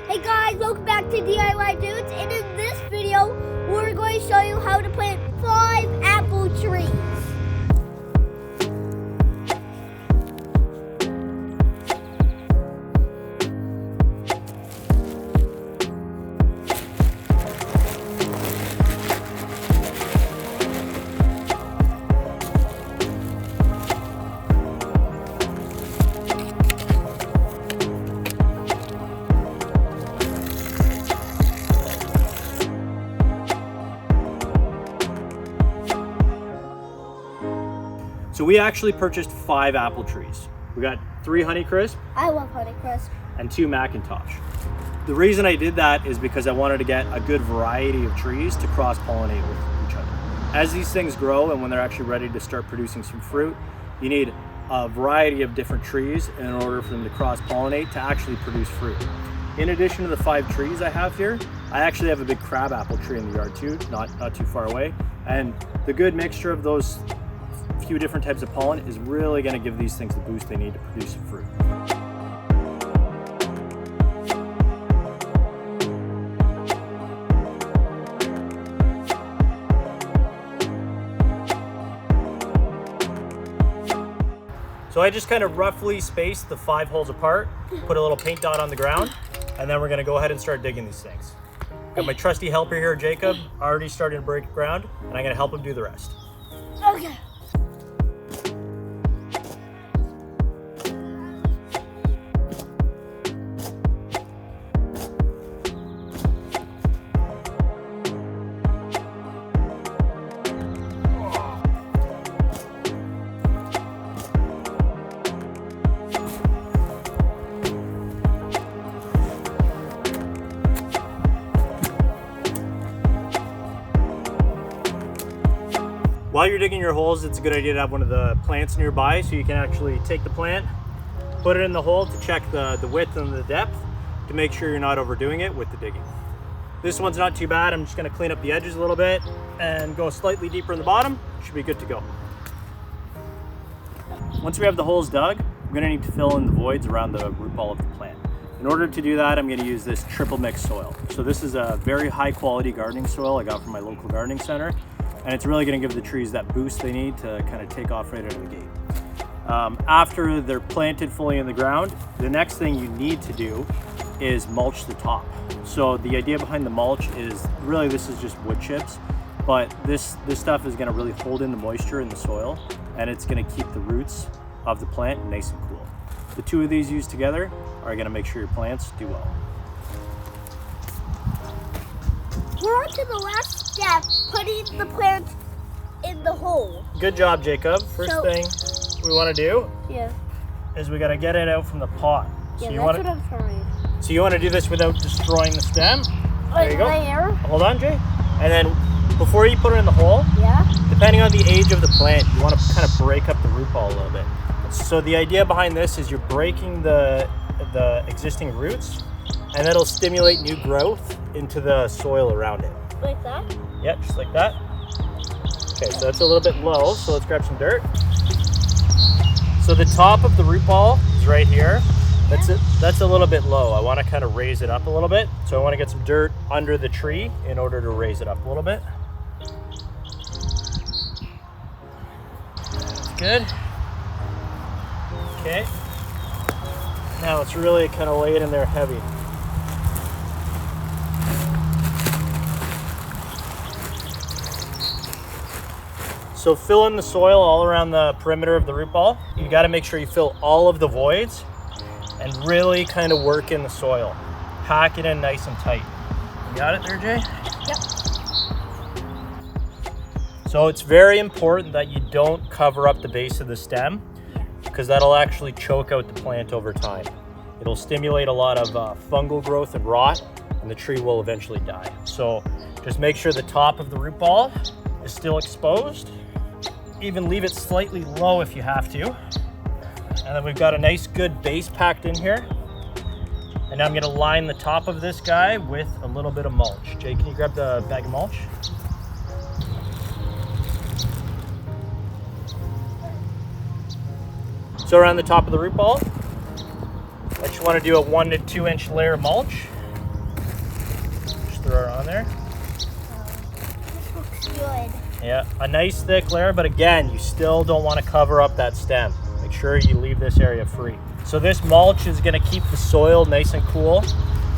Hey guys, welcome back to DIY Dudes, and in this video, we're going to show you how to plant 5 apple trees. So we actually purchased 5 apple trees. We got 3 Honeycrisp. I love Honeycrisp. And 2 Macintosh. The reason I did that is because I wanted to get a good variety of trees to cross-pollinate with each other. As these things grow and when they're actually ready to start producing some fruit, you need a variety of different trees in order for them to cross-pollinate to actually produce fruit. In addition to the 5 trees I have here, I actually have a big crabapple tree in the yard too, not too far away. And the good mixture of those few different types of pollen is really going to give these things the boost they need to produce some fruit. So I just kind of roughly spaced the 5 holes apart, put a little paint dot on the ground, and then we're going to go ahead and start digging these things. Got my trusty helper here, Jacob, already starting to break ground, and I'm going to help him do the rest. Okay. While you're digging your holes, it's a good idea to have one of the plants nearby so you can actually take the plant, put it in the hole to check the width and the depth to make sure you're not overdoing it with the digging. This one's not too bad. I'm just going to clean up the edges a little bit and go slightly deeper in the bottom. Should be good to go. Once we have the holes dug, we're going to need to fill in the voids around the root ball of the plant. In order to do that, I'm going to use this triple mix soil. So this is a very high quality gardening soil I got from my local gardening center. And it's really going to give the trees that boost they need to kind of take off right out of the gate. After they're planted fully in the ground, the next thing you need to do is mulch the top. So the idea behind the mulch is really this is just wood chips, but this stuff is going to really hold in the moisture in the soil, and it's going to keep the roots of the plant nice and cool. The 2 of these used together are going to make sure your plants do well. We're on to the last step, putting the plant in the hole. Good job, Jacob. First thing we want to do is we got to get it out from the pot. Yeah, that's what I'm trying. So you want to do this without destroying the stem. There you go. There. Hold on, Jay. And then before you put it in the hole, depending on the age of the plant, you want to kind of break up the root ball a little bit. So the idea behind this is you're breaking the existing roots, and that'll stimulate new growth into the soil around it. Like that? Yep, just like that. Okay, so that's a little bit low, so let's grab some dirt. So the top of the root ball is right here. That's a little bit low. I want to kind of raise it up a little bit. So I want to get some dirt under the tree in order to raise it up a little bit. That's good. Okay. Now let's really kind of lay it in there heavy. So fill in the soil all around the perimeter of the root ball. You got to make sure you fill all of the voids and really kind of work in the soil. Pack it in nice and tight. You got it there, Jay? Yep. So it's very important that you don't cover up the base of the stem because that'll actually choke out the plant over time. It'll stimulate a lot of fungal growth and rot, and the tree will eventually die. So just make sure the top of the root ball is still exposed. Even leave it slightly low if you have to. And then we've got a nice good base packed in here. And now I'm gonna line the top of this guy with a little bit of mulch. Jay, can you grab the bag of mulch? So around the top of the root ball, I just want to do a 1 to 2 inch layer of mulch. throw it on there. This looks good. Yeah, a nice thick layer, but again, you still don't want to cover up that stem. Make sure you leave this area free. So this mulch is going to keep the soil nice and cool.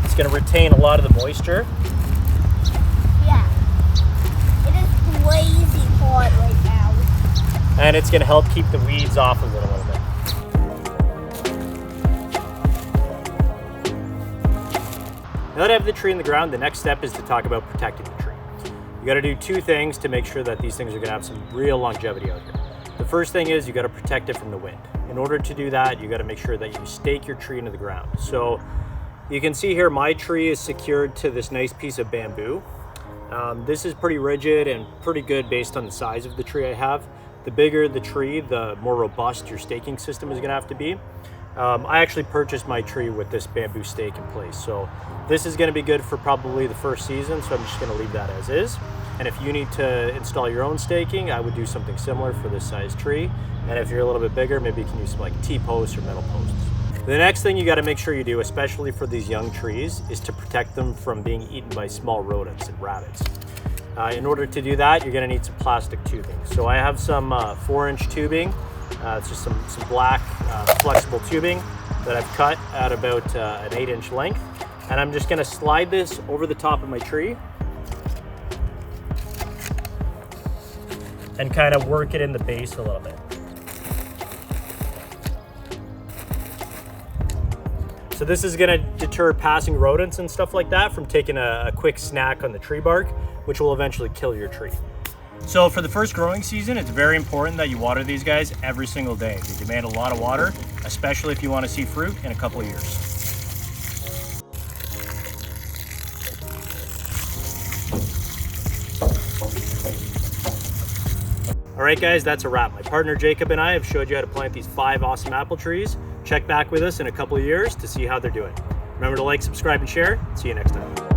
It's going to retain a lot of the moisture. Yeah. It is crazy hot right now. And it's going to help keep the weeds off of it a little bit. Now that I have the tree in the ground, the next step is to talk about protecting the tree. You got to do two things to make sure that these things are going to have some real longevity out here. The first thing is you got to protect it from the wind. In order to do that, you got to make sure that you stake your tree into the ground. So you can see here my tree is secured to this nice piece of bamboo. This is pretty rigid and pretty good based on the size of the tree I have. The bigger the tree, the more robust your staking system is going to have to be. I actually purchased my tree with this bamboo stake in place. So this is going to be good for probably the first season, so I'm just going to leave that as is. And if you need to install your own staking, I would do something similar for this size tree. And if you're a little bit bigger, maybe you can use some like T-posts or metal posts. The next thing you got to make sure you do, especially for these young trees, is to protect them from being eaten by small rodents and rabbits. In order to do that, you're going to need some plastic tubing. So I have some 4-inch tubing. It's just some black flexible tubing that I've cut at about an 8-inch length. And I'm just going to slide this over the top of my tree and kind of work it in the base a little bit. So this is going to deter passing rodents and stuff like that from taking a quick snack on the tree bark, which will eventually kill your tree. So for the first growing season, it's very important that you water these guys every single day. They demand a lot of water, especially if you want to see fruit in a couple of years. All right, guys, that's a wrap. My partner Jacob and I have showed you how to plant these 5 awesome apple trees. Check back with us in a couple of years to see how they're doing. Remember to like, subscribe, and share. See you next time.